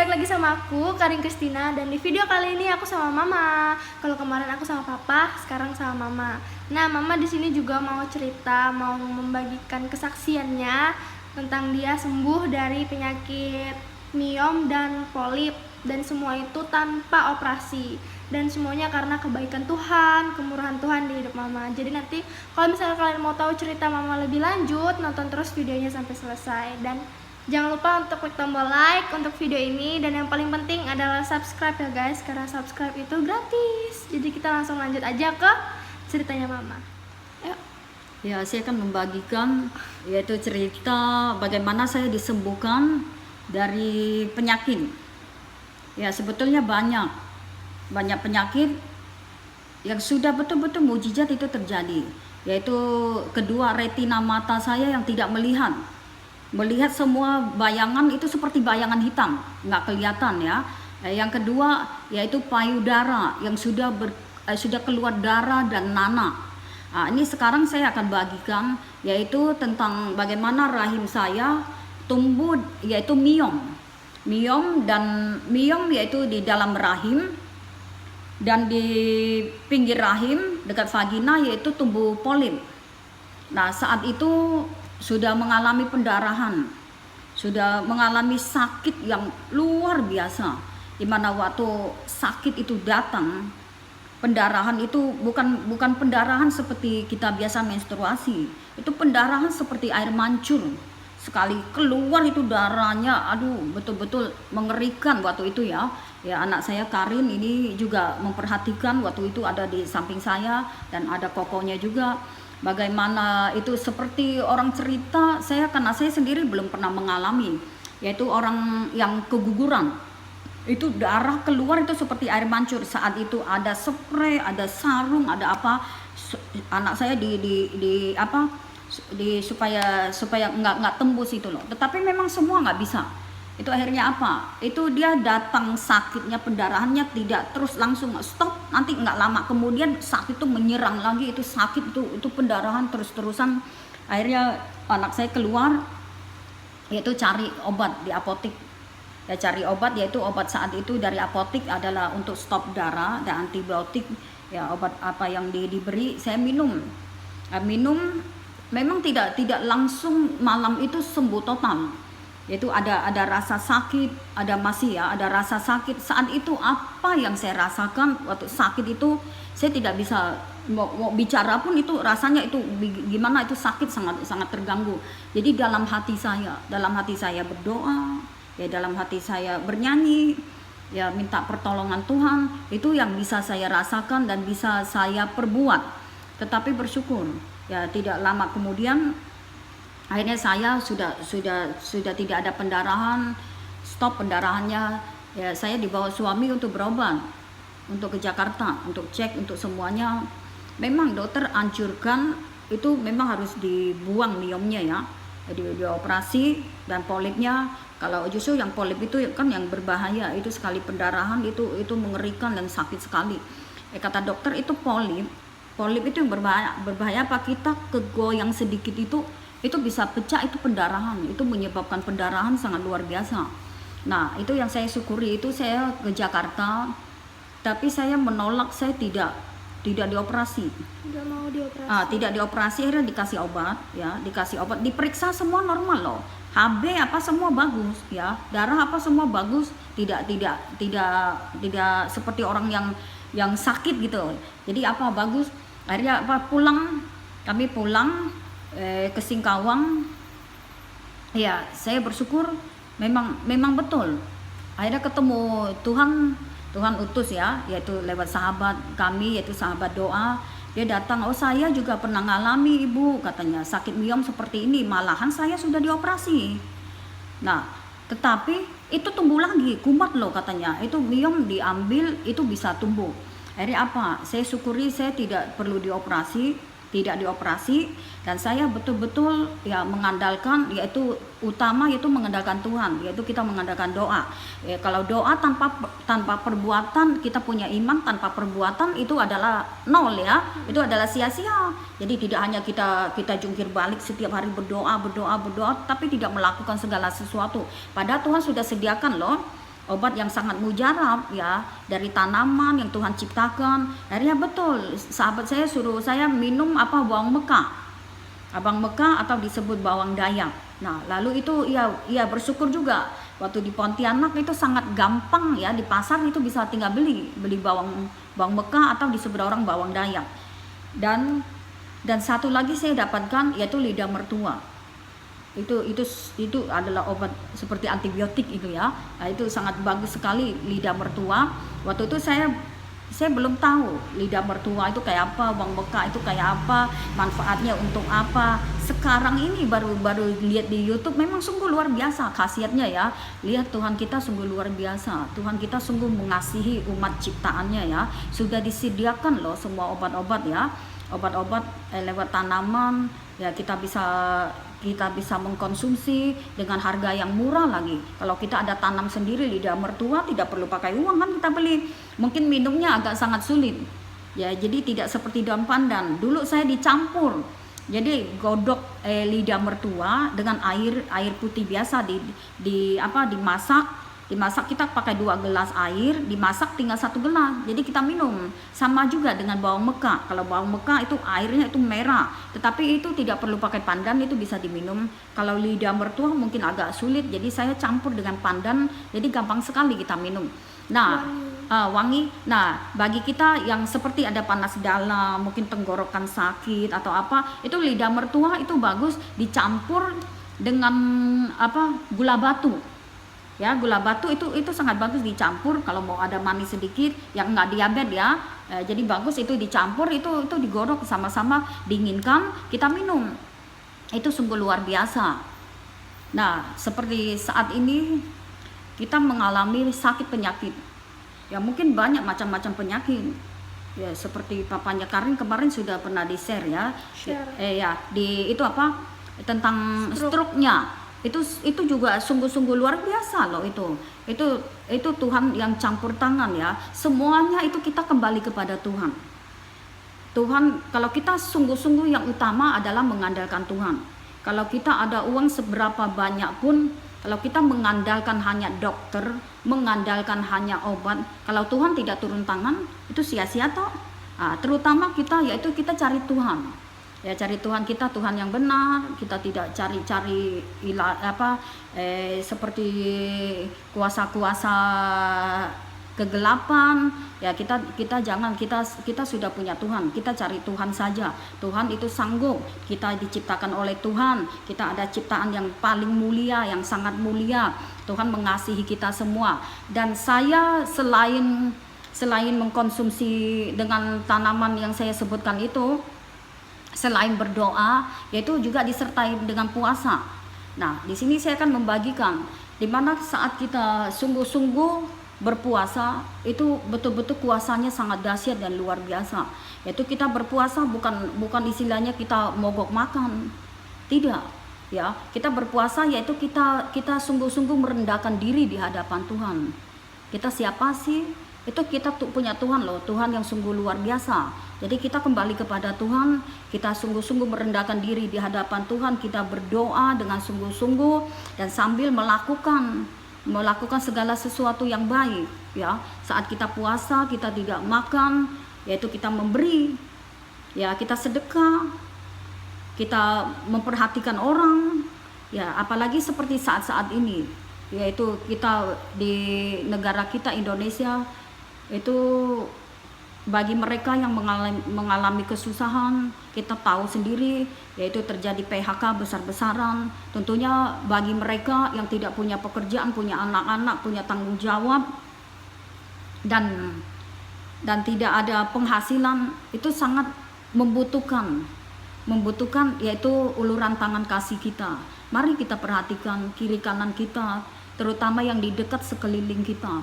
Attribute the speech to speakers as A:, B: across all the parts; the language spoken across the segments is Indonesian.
A: balik lagi sama aku, Karin Kristina. Dan di video kali ini aku sama mama. Kalau kemarin aku sama papa, sekarang sama mama. Nah, mama di sini juga mau cerita, mau membagikan kesaksiannya tentang dia sembuh dari penyakit miom dan polip. Dan semua itu tanpa operasi. Dan semuanya karena kebaikan Tuhan, kemurahan Tuhan di hidup mama. Jadi nanti kalau misalnya kalian mau tahu cerita mama lebih lanjut, nonton terus videonya sampai selesai. Dan jangan lupa untuk klik tombol like untuk video ini. Dan yang paling penting adalah subscribe ya guys, karena subscribe itu gratis. Jadi kita langsung lanjut aja ke ceritanya mama. Ayo.
B: Ya, saya akan membagikan yaitu cerita bagaimana saya disembuhkan dari penyakit. Ya, sebetulnya banyak penyakit yang sudah betul-betul mukjizat itu terjadi. Yaitu kedua, retina mata saya yang tidak melihat semua bayangan itu seperti bayangan hitam, nggak kelihatan ya. Yang kedua yaitu payudara yang sudah keluar darah dan nanah. Nah, ini sekarang saya akan bagikan yaitu tentang bagaimana rahim saya tumbuh, yaitu miom yaitu di dalam rahim, dan di pinggir rahim dekat vagina yaitu tumbuh polip. Nah, saat itu sudah mengalami pendarahan, sudah mengalami sakit yang luar biasa, dimana waktu sakit itu datang, pendarahan itu bukan pendarahan seperti kita biasa menstruasi, itu pendarahan seperti air mancur. Sekali keluar itu darahnya, aduh, betul-betul mengerikan waktu itu ya. Ya, anak saya Karin ini juga memperhatikan waktu itu, ada di samping saya, dan ada kokonya juga. Bagaimana itu seperti orang cerita, karena saya sendiri belum pernah mengalami, yaitu orang yang keguguran. Itu darah keluar itu seperti air mancur. Saat itu ada spray, ada sarung, ada apa. Anak saya supaya nggak tembus itu loh. Tetapi memang semua nggak bisa. Itu akhirnya apa? Itu dia datang sakitnya, pendarahannya tidak terus langsung stop, nanti nggak lama kemudian sakit itu menyerang lagi, itu sakit itu pendarahan terus-terusan. Akhirnya anak saya keluar, yaitu cari obat di apotik. Ya, cari obat, yaitu obat saat itu dari apotik adalah untuk stop darah dan antibiotik. Ya, obat apa yang diberi saya minum. Minum memang tidak langsung malam itu sembuh total. Yaitu ada rasa sakit, ada rasa sakit. Saat itu apa yang saya rasakan waktu sakit itu, saya tidak bisa mau bicara pun, itu rasanya itu gimana, itu sakit sangat terganggu. Jadi dalam hati saya berdoa, ya dalam hati saya bernyanyi, ya minta pertolongan Tuhan. Itu yang bisa saya rasakan dan bisa saya perbuat. Tetapi bersyukur, ya tidak lama kemudian akhirnya saya sudah tidak ada pendarahan, stop pendarahannya. Ya, saya dibawa suami untuk berobat, untuk ke Jakarta, untuk cek untuk semuanya. Memang dokter anjurkan itu memang harus dibuang miomnya ya. Jadi dioperasi, dan polipnya, kalau justru yang polip itu kan yang berbahaya, itu sekali pendarahan itu mengerikan dan sakit sekali. Kata dokter itu polip itu yang berbahaya apa, kita kegoyang sedikit itu bisa pecah, itu pendarahan, itu menyebabkan pendarahan sangat luar biasa. Nah, itu yang saya syukuri, itu saya ke Jakarta, tapi saya menolak, saya tidak dioperasi.
A: Tidak mau dioperasi.
B: Tidak dioperasi, akhirnya dikasih obat, diperiksa semua normal loh. HB apa semua bagus ya, darah apa semua bagus, tidak seperti orang yang sakit gitu. Jadi apa bagus. Akhirnya kami pulang ke Singkawang. Ya, saya bersyukur, memang betul. Akhirnya ketemu Tuhan utus ya, yaitu lewat sahabat kami, yaitu sahabat doa. Dia datang, oh saya juga pernah ngalami ibu, katanya sakit miom seperti ini, malahan saya sudah dioperasi. Nah, tetapi itu tumbuh lagi, kumat loh katanya, itu miom diambil itu bisa tumbuh. Akhirnya apa? Saya syukuri, saya tidak dioperasi, dan saya betul-betul ya mengandalkan, yaitu mengandalkan Tuhan, yaitu kita mengandalkan doa. Ya, kalau doa tanpa perbuatan, kita punya iman tanpa perbuatan itu adalah nol ya, itu adalah sia-sia. Jadi tidak hanya kita jungkir balik setiap hari berdoa, tapi tidak melakukan segala sesuatu. Padahal Tuhan sudah sediakan loh. obat yang sangat mujarab ya, dari tanaman yang Tuhan ciptakan. Akhirnya betul, sahabat saya suruh saya minum bawang Mekah. Abang Mekah atau disebut bawang Dayak. Nah, lalu itu ia bersyukur juga. Waktu di Pontianak itu sangat gampang ya, di pasar itu bisa tinggal beli bawang Mekah atau disebut orang bawang Dayak. Dan satu lagi saya dapatkan yaitu lidah mertua. Itu adalah obat seperti antibiotik itu ya. Nah, itu sangat bagus sekali lidah mertua. Waktu itu saya belum tahu lidah mertua itu kayak apa, bawang Mekah itu kayak apa, manfaatnya untuk apa. Sekarang ini baru lihat di YouTube, memang sungguh luar biasa khasiatnya ya. Lihat Tuhan kita sungguh luar biasa. Tuhan kita sungguh mengasihi umat ciptaannya ya. Sudah disediakan loh semua obat-obat ya. Obat-obat lewat tanaman ya, kita bisa mengkonsumsi dengan harga yang murah lagi. Kalau kita ada tanam sendiri lidah mertua, tidak perlu pakai uang kan, kita beli. Mungkin minumnya agak sangat sulit ya, jadi tidak seperti daun pandan. Dulu saya dicampur, jadi godok lidah mertua dengan air putih biasa, dimasak kita pakai 2 gelas air, dimasak tinggal 1 gelas, jadi kita minum. Sama juga dengan bawang Mekah. Kalau bawang Mekah itu airnya itu merah, tetapi itu tidak perlu pakai pandan, itu bisa diminum. Kalau lidah mertua mungkin agak sulit, jadi saya campur dengan pandan, jadi gampang sekali kita minum. Nah, wangi. Nah, bagi kita yang seperti ada panas dalam, mungkin tenggorokan sakit atau apa, itu lidah mertua itu bagus dicampur dengan gula batu. Ya, gula batu itu sangat bagus dicampur kalau mau ada manis sedikit, yang enggak diabetes ya. Jadi bagus itu dicampur, itu digorok sama-sama, dinginkan, kita minum. Itu sungguh luar biasa. Nah, seperti saat ini kita mengalami sakit penyakit. Ya, mungkin banyak macam-macam penyakit. Ya, seperti papanya Karin kemarin sudah pernah di-share ya. Tentang stroke-nya. Itu juga sungguh-sungguh luar biasa loh itu Tuhan yang campur tangan ya. Semuanya itu kita kembali kepada Tuhan. Kalau kita sungguh-sungguh, yang utama adalah mengandalkan Tuhan. Kalau kita ada uang seberapa banyak pun, kalau kita mengandalkan hanya dokter, mengandalkan hanya obat, kalau Tuhan tidak turun tangan, itu sia-sia toh. Terutama kita, yaitu kita cari Tuhan. Ya, cari Tuhan kita, Tuhan yang benar. Kita tidak cari-cari seperti kuasa-kuasa kegelapan. Ya, kita jangan, kita sudah punya Tuhan. Kita cari Tuhan saja. Tuhan itu sanggup. Kita diciptakan oleh Tuhan. Kita ada ciptaan yang paling mulia, yang sangat mulia. Tuhan mengasihi kita semua. Dan saya selain mengkonsumsi dengan tanaman yang saya sebutkan itu, selain berdoa, yaitu juga disertai dengan puasa. Nah, di sini saya akan membagikan di mana saat kita sungguh-sungguh berpuasa, itu betul-betul kuasanya sangat dahsyat dan luar biasa. Yaitu kita berpuasa bukan istilahnya kita mogok makan. Tidak, ya. Kita berpuasa yaitu kita sungguh-sungguh merendahkan diri di hadapan Tuhan. Kita siapa sih? Itu kita punya Tuhan loh, Tuhan yang sungguh luar biasa. Jadi kita kembali kepada Tuhan, kita sungguh-sungguh merendahkan diri di hadapan Tuhan, kita berdoa dengan sungguh-sungguh dan sambil melakukan segala sesuatu yang baik ya. Saat kita puasa, kita tidak makan, yaitu kita memberi. Ya, kita sedekah, kita memperhatikan orang. Ya, apalagi seperti saat-saat ini, yaitu kita di negara kita Indonesia, itu bagi mereka yang mengalami kesusahan, kita tahu sendiri, yaitu terjadi PHK besar-besaran. Tentunya bagi mereka yang tidak punya pekerjaan, punya anak-anak, punya tanggung jawab, dan tidak ada penghasilan, itu sangat membutuhkan yaitu uluran tangan kasih kita. Mari kita perhatikan kiri kanan kita, terutama yang di dekat sekeliling kita.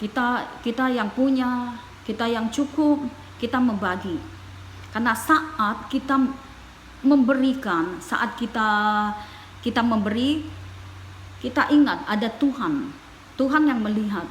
B: Kita yang punya, kita yang cukup, kita membagi. Karena saat kita memberikan, saat kita memberi, kita ingat ada Tuhan yang melihat.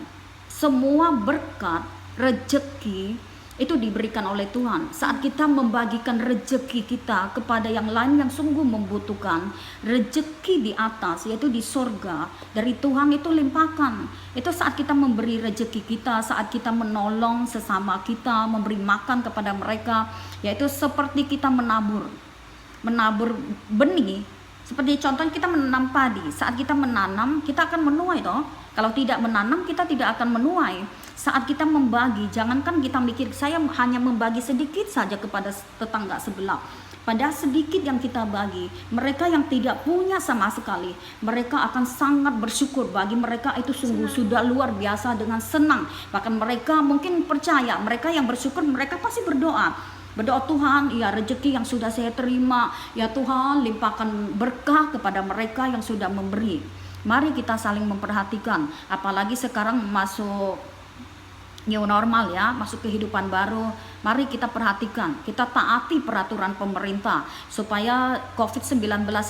B: Semua berkat, rezeki itu diberikan oleh Tuhan. Saat kita membagikan rejeki kita kepada yang lain yang sungguh membutuhkan, rejeki di atas, yaitu di sorga, dari Tuhan itu limpahkan. Itu saat kita memberi rejeki kita, saat kita menolong sesama kita, memberi makan kepada mereka, yaitu seperti kita menabur benih. Seperti contohnya kita menanam padi, saat kita menanam kita akan menuai toh. Kalau tidak menanam kita tidak akan menuai. Saat kita membagi, jangankan kita mikir saya hanya membagi sedikit saja kepada tetangga sebelah. Pada sedikit yang kita bagi, mereka yang tidak punya sama sekali, mereka akan sangat bersyukur. Bagi mereka itu sungguh sudah luar biasa dengan senang. Bahkan mereka mungkin percaya, mereka yang bersyukur, mereka pasti berdoa, Tuhan, ya rezeki yang sudah saya terima, ya Tuhan limpahkan berkah kepada mereka yang sudah memberi. Mari kita saling memperhatikan, apalagi sekarang masuk new normal ya, masuk kehidupan baru. Mari kita perhatikan, kita taati peraturan pemerintah supaya COVID-19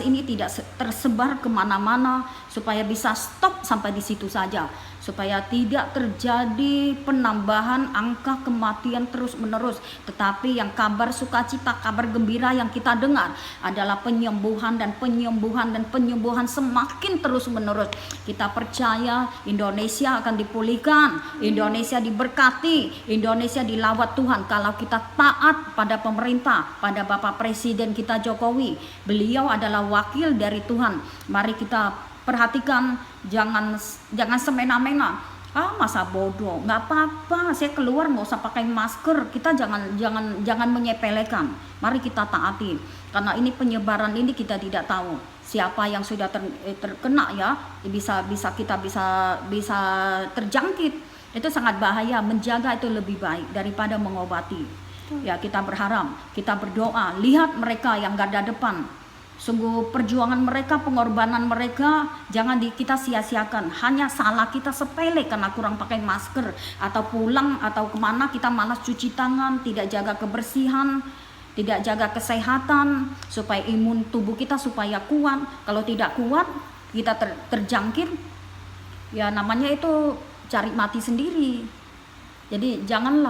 B: ini tidak tersebar kemana-mana, supaya bisa stop sampai di situ saja, supaya tidak terjadi penambahan angka kematian terus-menerus. Tetapi yang kabar sukacita, kabar gembira yang kita dengar adalah penyembuhan dan penyembuhan semakin terus-menerus. Kita percaya Indonesia akan dipulihkan, Indonesia diberkati, Indonesia dilawat Tuhan kalau kita taat pada pemerintah, pada Bapak Presiden kita Jokowi. Beliau adalah wakil dari Tuhan. Mari kita perhatikan, jangan semena-mena. Masa bodoh, nggak apa-apa, saya keluar nggak usah pakai masker. Kita jangan menyepelekan. Mari kita taati, karena ini penyebaran ini kita tidak tahu siapa yang sudah terkena ya, bisa terjangkit. Itu sangat bahaya. Menjaga itu lebih baik daripada mengobati. Ya, kita berharap, kita berdoa, lihat mereka yang garda depan. Sungguh perjuangan mereka, pengorbanan mereka jangan kita sia-siakan. Hanya salah kita sepele karena kurang pakai masker, atau pulang atau kemana kita malas cuci tangan, tidak jaga kebersihan, tidak jaga kesehatan supaya imun tubuh kita supaya kuat. Kalau tidak kuat, kita terjangkit, ya namanya itu cari mati sendiri. Jadi jangan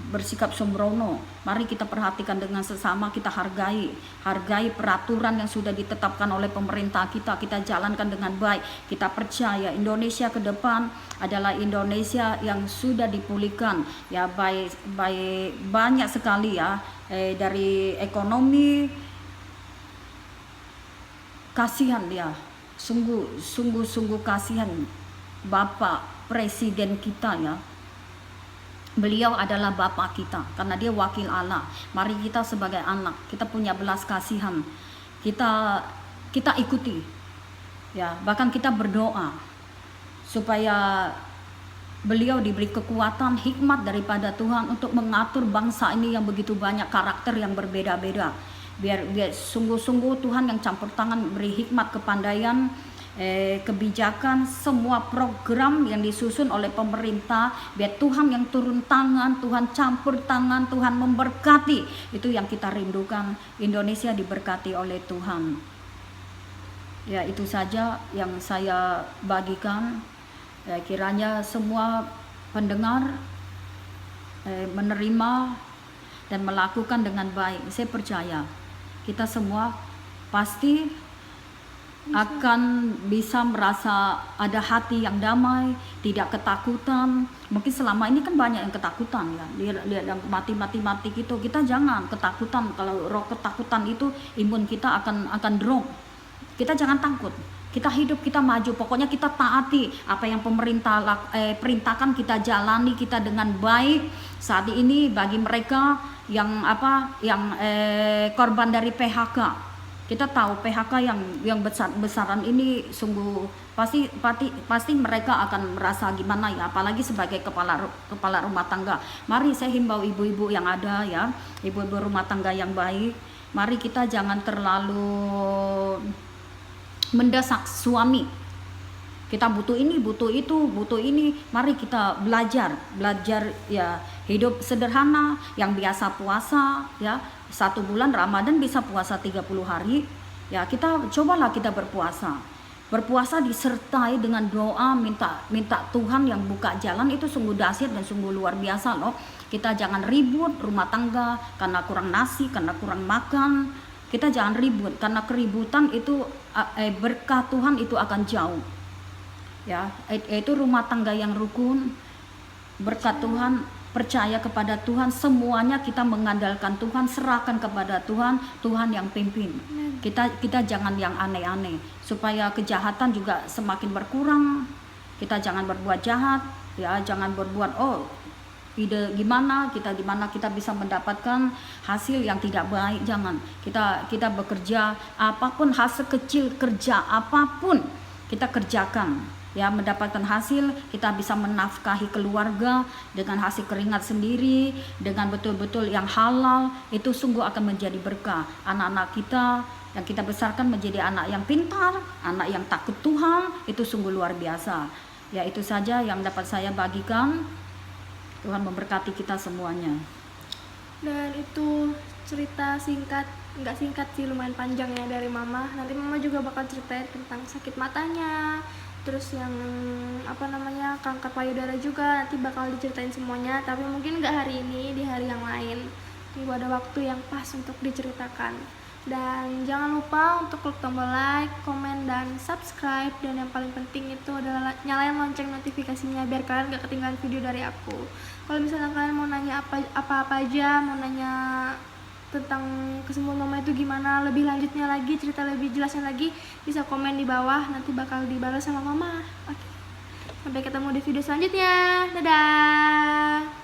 B: bersikap sembrono. Mari kita perhatikan dengan sesama, kita hargai peraturan yang sudah ditetapkan oleh pemerintah kita jalankan dengan baik. Kita percaya Indonesia ke depan adalah Indonesia yang sudah dipulihkan ya, baik banyak sekali ya, dari ekonomi. Kasihan ya, sungguh kasihan Bapak Presiden kita ya. Beliau adalah Bapak kita karena dia wakil Allah. Mari kita sebagai anak, kita punya belas kasihan, kita ikuti ya, bahkan kita berdoa supaya beliau diberi kekuatan, hikmat daripada Tuhan untuk mengatur bangsa ini yang begitu banyak karakter yang berbeda-beda. Biar sungguh-sungguh Tuhan yang campur tangan, beri hikmat, kepandaian, kebijakan, semua program yang disusun oleh pemerintah, biar Tuhan yang turun tangan, Tuhan campur tangan, Tuhan memberkati. Itu yang kita rindukan, Indonesia diberkati oleh Tuhan. Ya, itu saja yang saya bagikan. Kiranya semua pendengar menerima dan melakukan dengan baik. Saya percaya kita semua pasti akan bisa merasa ada hati yang damai, tidak ketakutan. Mungkin selama ini kan banyak yang ketakutan ya, lihat yang mati gitu. Kita jangan ketakutan. Kalau roh ketakutan itu imun kita akan drop. Kita jangan takut. Kita hidup, kita maju. Pokoknya kita taati apa yang pemerintah perintahkan, kita jalani kita dengan baik. Saat ini bagi mereka yang korban dari PHK. Kita tahu PHK yang besaran ini sungguh pasti mereka akan merasa gimana ya, apalagi sebagai kepala rumah tangga. Mari saya himbau ibu-ibu yang ada ya, ibu-ibu rumah tangga yang baik, mari kita jangan terlalu mendesak suami. Kita butuh ini, butuh itu, butuh ini. Mari kita belajar ya, hidup sederhana, yang biasa puasa ya. 1 bulan Ramadan bisa puasa 30 hari. Ya, cobalah kita berpuasa. Berpuasa disertai dengan doa, minta Tuhan yang buka jalan, itu sungguh dahsyat dan sungguh luar biasa loh. Kita jangan ribut rumah tangga karena kurang nasi, karena kurang makan. Kita jangan ribut, karena keributan itu berkah Tuhan itu akan jauh. Ya, itu rumah tangga yang rukun, berkat Tuhan, percaya kepada Tuhan, semuanya kita mengandalkan Tuhan, serahkan kepada Tuhan, Tuhan yang pimpin. Kita jangan yang aneh-aneh, supaya kejahatan juga semakin berkurang. Kita jangan berbuat jahat, ya, jangan berbuat ide gimana kita bisa mendapatkan hasil yang tidak baik. Jangan. Kita bekerja apapun, hasil kecil kerja apapun kita kerjakan, ya, mendapatkan hasil, kita bisa menafkahi keluarga dengan hasil keringat sendiri, dengan betul-betul yang halal, itu sungguh akan menjadi berkah. Anak-anak kita yang kita besarkan menjadi anak yang pintar, anak yang takut Tuhan, itu sungguh luar biasa. Ya, itu saja yang dapat saya bagikan. Tuhan memberkati kita semuanya.
A: Dan itu cerita singkat, nggak singkat sih, lumayan panjang ya dari Mama. Nanti Mama juga bakal ceritain tentang sakit matanya, terus yang kanker payudara juga nanti bakal diceritain semuanya. Tapi mungkin nggak hari ini, di hari yang lain. Tunggu ada waktu yang pas untuk diceritakan. Dan jangan lupa untuk klik tombol like, komen, dan subscribe. Dan yang paling penting itu adalah nyalain lonceng notifikasinya biar kalian gak ketinggalan video dari aku. Kalau misalnya kalian mau nanya apa-apa aja, mau nanya tentang kesembuhan Mama itu gimana, lebih lanjutnya lagi, cerita lebih jelasnya lagi, bisa komen di bawah, nanti bakal dibalas sama Mama. Oke. Sampai ketemu di video selanjutnya. Dadah.